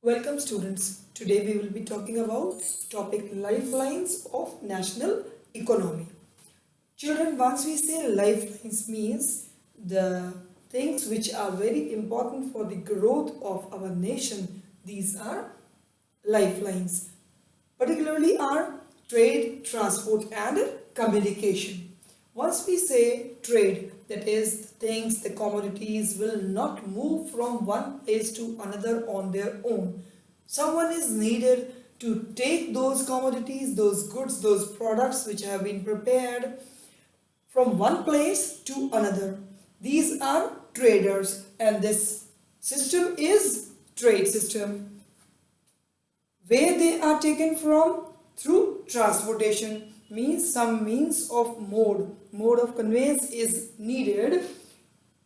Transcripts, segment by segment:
Welcome students. Today we will be talking about topic lifelines of national economy. Children, once we say lifelines means the things which are very important for the growth of our nation. These are lifelines. Particularly are trade, transport and communication. Once we say trade, that is the things, the commodities will not move from one place to another on their own. Someone is needed to take those commodities, those goods, those products which have been prepared from one place to another. These are traders and this system is trade system. Where they are taken from? Through transportation, means some means of mode of conveyance is needed,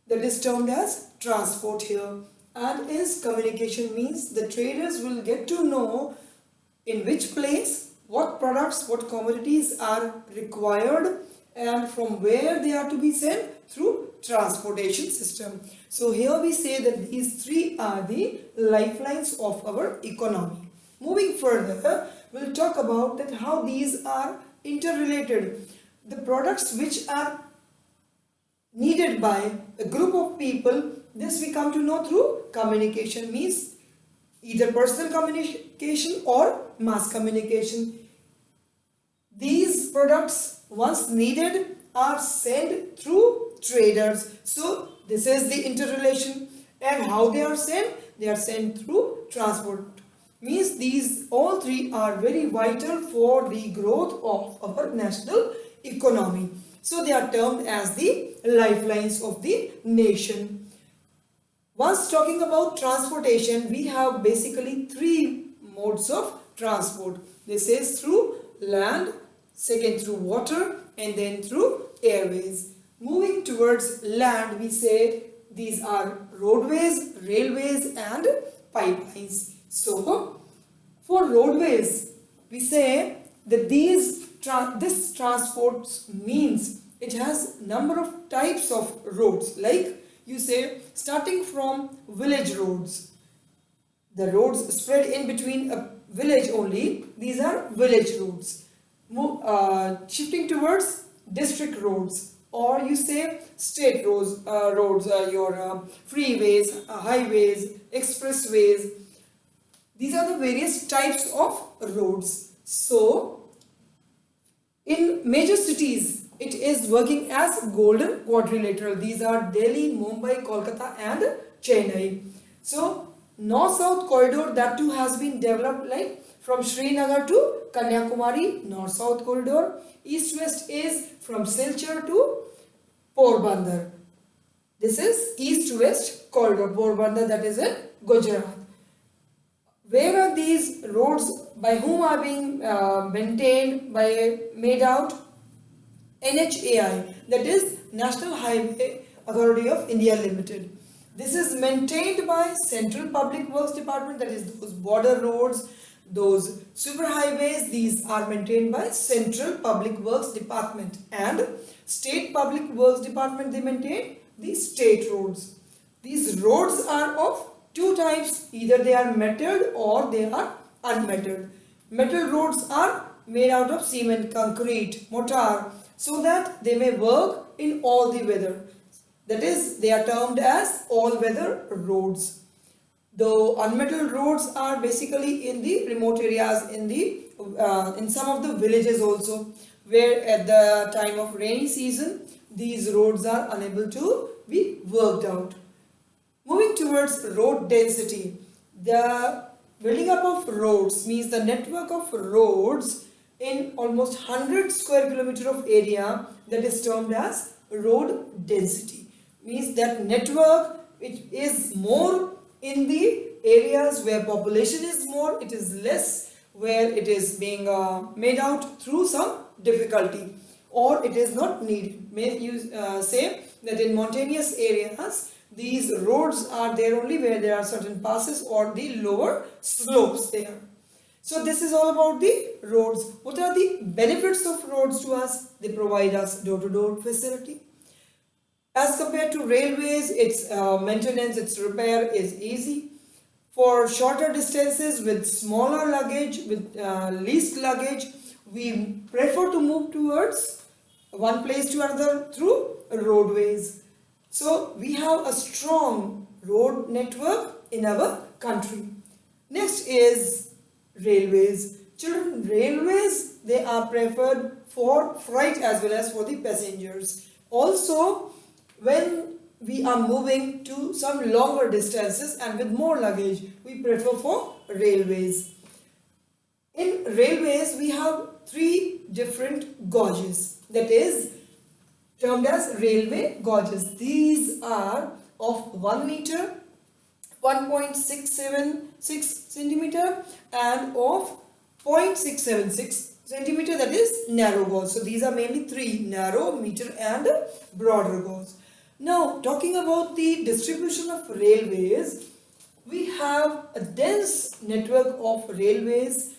that is termed as transport here. And is communication, means the traders will get to know in which place what products, what commodities are required and from where they are to be sent through transportation system. So here we say that these three are the lifelines of our economy. Moving further, we'll talk about that how these are interrelated. The products which are needed by a group of people, this we come to know through communication, means either personal communication or mass communication. These products once needed are sent through traders. So this is the interrelation. And how they are sent? They are sent through transport. Means these all three are very vital for the growth of our national economy. So they are termed as the lifelines of the nation. Once talking about transportation, we have basically three modes of transport. This is through land, second through water, and then through airways. Moving towards land, we say these are roadways, railways and pipelines. So, for roadways, we say that this transport means it has number of types of roads. Like you say, starting from village roads, the roads spread in between a village only. These are village roads. Shifting towards district roads, or you say state roads, your freeways, highways, expressways. These are the various types of roads. So, in major cities, it is working as golden quadrilateral. These are Delhi, Mumbai, Kolkata and Chennai. So, north-south corridor, that too has been developed like from Srinagar to Kanyakumari, north-south corridor. East-west is from Silchar to Porbandar. This is east-west corridor, Porbandar, that is in Gujarat. Where are these roads, by whom are being maintained, made out? NHAI, that is National Highway Authority of India Limited. This is maintained by Central Public Works Department, that is those border roads, those super highways, these are maintained by Central Public Works Department, and State Public Works Department, they maintain the state roads. These roads are of two types, either they are metalled or they are unmetalled. Metal roads are made out of cement, concrete, mortar, so that they may work in all the weather. That is, they are termed as all-weather roads. Though unmetalled roads are basically in the remote areas, in some of the villages also, where at the time of rainy season, these roads are unable to be worked out. Moving towards road density, the building up of roads means the network of roads in almost 100 square kilometer of area, that is termed as road density. Means that network, it is more in the areas where population is more, it is less where it is being made out through some difficulty or it is not needed. May you say that in mountainous areas, these roads are there only where there are certain passes or the lower slopes there. So this is all about the roads. What are the benefits of roads to us? They provide us door-to-door facility. As compared to railways, its maintenance, its repair is easy. For shorter distances with smaller luggage, with least luggage, we prefer to move towards one place to another through roadways. So we have a strong road network in our country. Next is railways. Children, railways, they are preferred for freight as well as for the passengers. Also, when we are moving to some longer distances and with more luggage, we prefer for railways. In railways, we have three different gauges, that is termed as railway gauges. These are of 1 meter, 1.676 centimeter and of 0.676 centimeter, that is narrow gauge. So these are mainly three: narrow, meter and broader gauge. Now, talking about the distribution of railways, we have a dense network of railways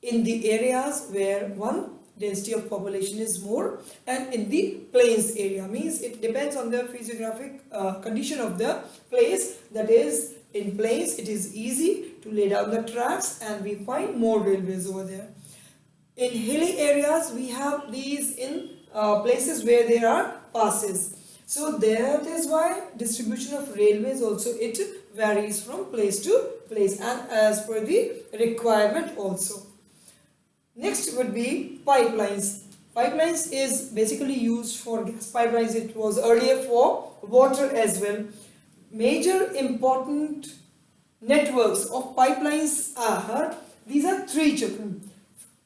in the areas where one, density of population is more, and in the plains area, means it depends on the physiographic condition of the place. That is, in plains it is easy to lay down the tracks and we find more railways over there. In hilly areas, we have these in places where there are passes. So that is why distribution of railways also, it varies from place to place and as per the requirement also. Next would be pipelines. Pipelines is basically used for gas pipelines. It was earlier for water as well. Major important networks of pipelines are, these are three children.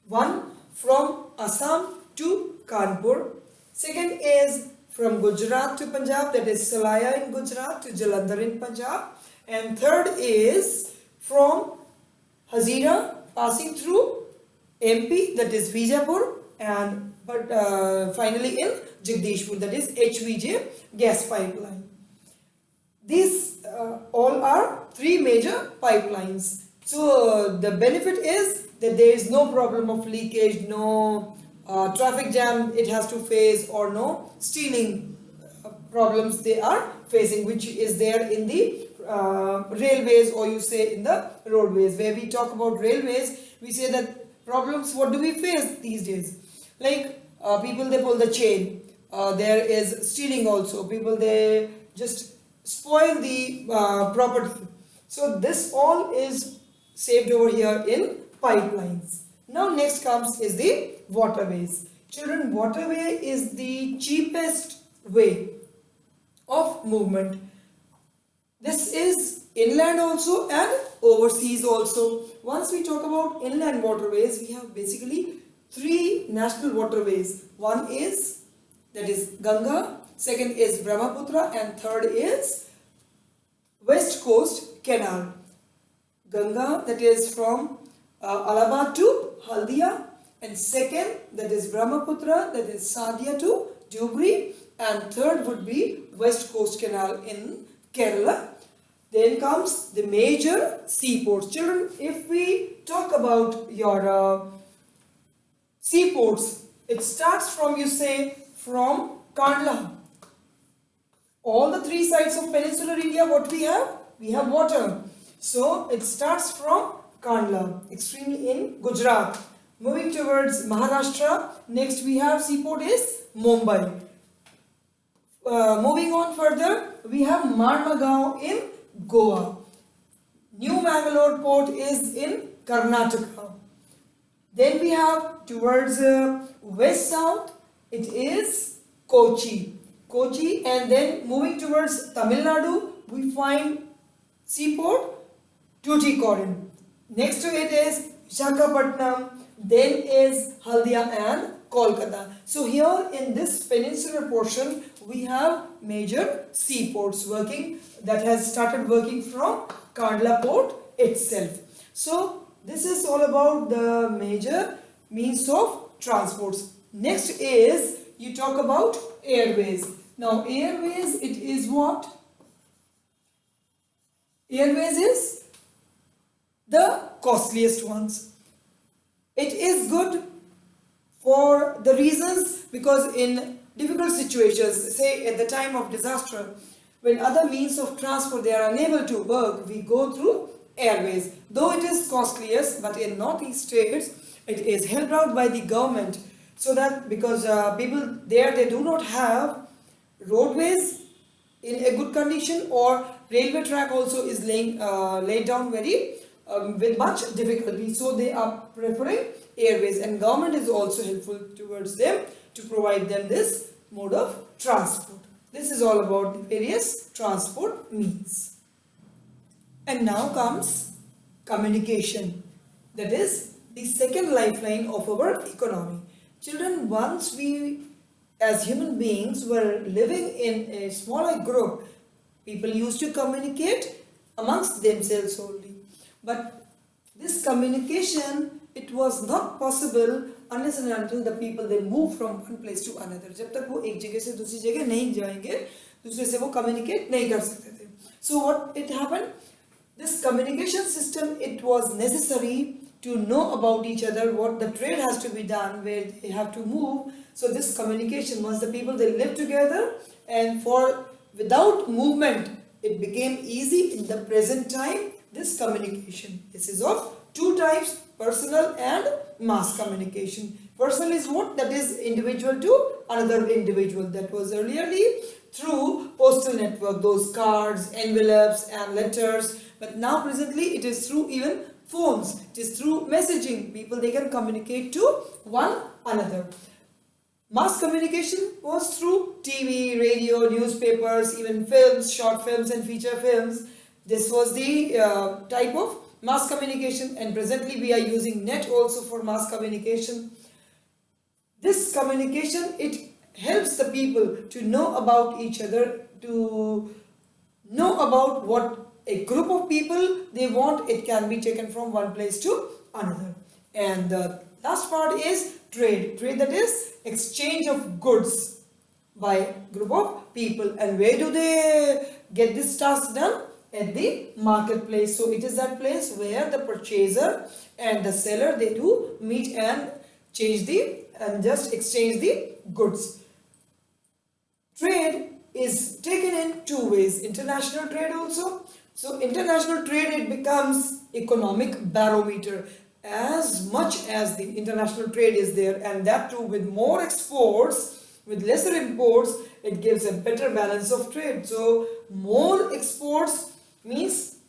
One from Assam to Kanpur. Second is from Gujarat to Punjab, that is Salaya in Gujarat to Jalandhar in Punjab. And third is from Hazira passing through MP, that is Bijapur, and finally in Jagdishpur, that is HVJ gas pipeline. These all are three major pipelines. So the benefit is that there is no problem of leakage, no traffic jam it has to face, or no stealing problems they are facing, which is there in the railways, or you say in the roadways. Where we talk about railways, we say that problems, what do we face these days? Like people, they pull the chain, there is stealing also, people, they just spoil the property. So this all is saved over here in pipelines. Now next comes is the waterways. Children, waterway is the cheapest way of movement. This is inland also and overseas also. Once we talk about inland waterways, we have basically three national waterways. One is, that is Ganga, second is Brahmaputra, and third is West Coast Canal. Ganga, that is from Allahabad to Haldia, and second, that is Brahmaputra, that is Sadia to Dhubri, and third would be West Coast Canal in Kerala. Then comes the major seaports. Children, if we talk about your seaports, it starts from, you say, from Kandla. All the three sides of peninsular India, what we have? We have water. So it starts from Kandla, extremely in Gujarat. Moving towards Maharashtra, next we have seaport is Mumbai. Moving on further, we have Marmagaon in Goa. New Mangalore port is in Karnataka. Then we have towards west south, it is Kochi. Kochi, and then moving towards Tamil Nadu, we find seaport Tuticorin. Next to it is Visakhapatnam, then is Haldia and Kolkata. So here in this peninsular portion, we have major seaports working, that has started working from Kandla port itself. So this is all about the major means of transports. Next is, you talk about airways. Now airways, it is what? Airways is the costliest ones. It is good for the reasons, because in difficult situations, say at the time of disaster, when other means of transport they are unable to work, we go through airways. Though it is costliest, but in northeast states it is helped out by the government, so that because people there, they do not have roadways in a good condition, or railway track also is laid down very with much difficulty, so they are preferring airways, and government is also helpful towards them to provide them this mode of transport. This is all about the various transport means. And now comes communication, that is the second lifeline of our economy. Children, once we as human beings were living in a smaller group, people used to communicate amongst themselves only. But this communication, it was not possible unless and until the people they move from one place to another. जब तक वो एक जगह से दूसरी जगह नहीं जाएंगे, दूसरे से वो communicate नहीं कर सकते थे. So what it happened? This communication system, it was necessary to know about each other, what the trade has to be done, where they have to move. So this communication, once the people they live together, and without movement, it became easy in the present time. This communication, this is of two types: personal and mass communication. Personal is what? That is individual to another individual. That was earlierly through postal network, those cards, envelopes and letters. But now presently it is through even phones. It is through messaging. People, they can communicate to one another. Mass communication was through TV, radio, newspapers, even films, short films and feature films. This was the type of mass communication, and presently we are using net also for mass communication. This communication, it helps the people to know about each other, to know about what a group of people they want. It can be taken from one place to another. And the last part is trade. Trade, that is exchange of goods by group of people. And where do they get this task done? At the marketplace. So it is that place where the purchaser and the seller, they do meet and just exchange the goods. Trade is taken in two ways: international trade also. So international trade, it becomes economic barometer. As much as the international trade is there, and that too with more exports, with lesser imports, it gives a better balance of trade. So more exports means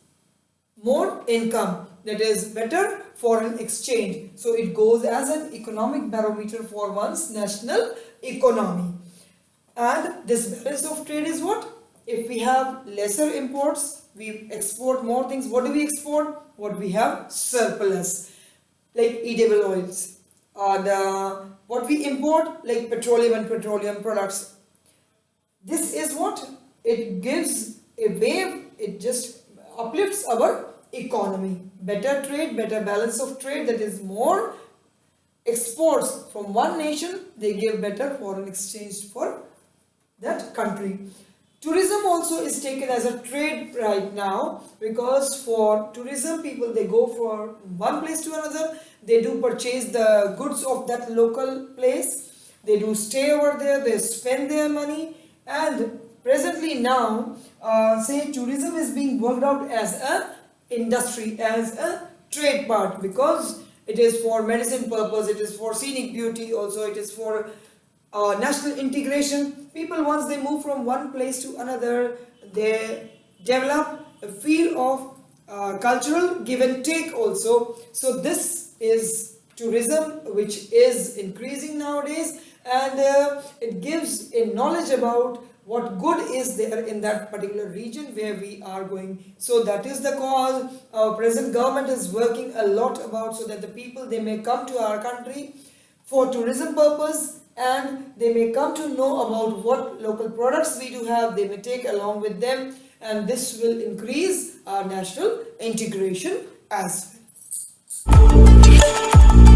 more income, that is better foreign exchange. So it goes as an economic barometer for one's national economy. And this balance of trade is what? If we have lesser imports, we export more things. What do we export? What we have surplus, like edible oils. What we import, like petroleum and petroleum products. This is what? It gives a wave, it just uplifts our economy. Better trade, better balance of trade, that is more exports from one nation, they give better foreign exchange for that country. Tourism also is taken as a trade right now, because for tourism, people, they go from one place to another, they do purchase the goods of that local place, they do stay over there, they spend their money. And presently now, say tourism is being worked out as an industry, as a trade part, because it is for medicine purpose, it is for scenic beauty, also it is for national integration. People, once they move from one place to another, they develop a feel of cultural give and take also. So this is tourism, which is increasing nowadays, and it gives a knowledge about what good is there in that particular region where we are going. So that is the cause our present government is working a lot about, so that the people, they may come to our country for tourism purpose, and they may come to know about what local products we do have, they may take along with them, and this will increase our national integration as well.